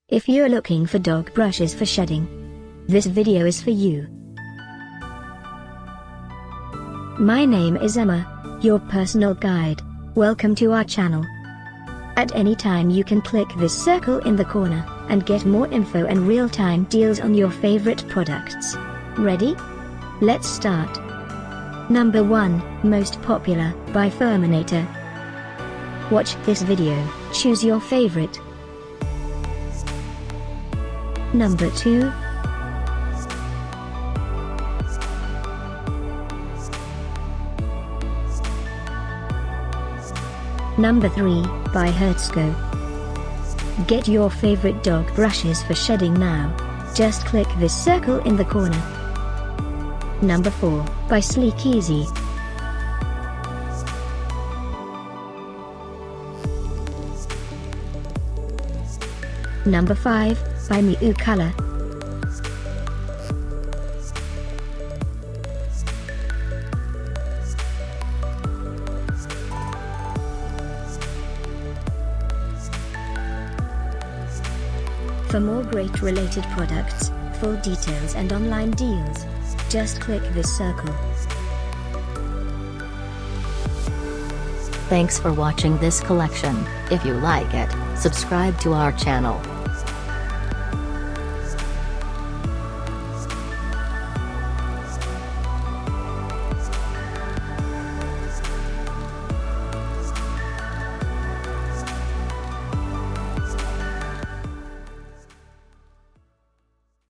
If you're looking for dog brushes for shedding, this video is for you. My name is Emma, your personal guide. Welcome to our channel. At any time you can click this circle in the corner, and get more info and real-time deals on your favorite products. Ready? Let's start. Number 1, Most Popular, by FURminator. Watch this video, choose your favorite. Number 2. Number 3, by Hertzko. Get your favorite dog brushes for shedding now. Just click this circle in the corner. Number 4, by SleekEZ. Number 5, by Color. For more great related products, full details and online deals, just click this circle. Thanks for watching this collection. If you like it, subscribe to our channel.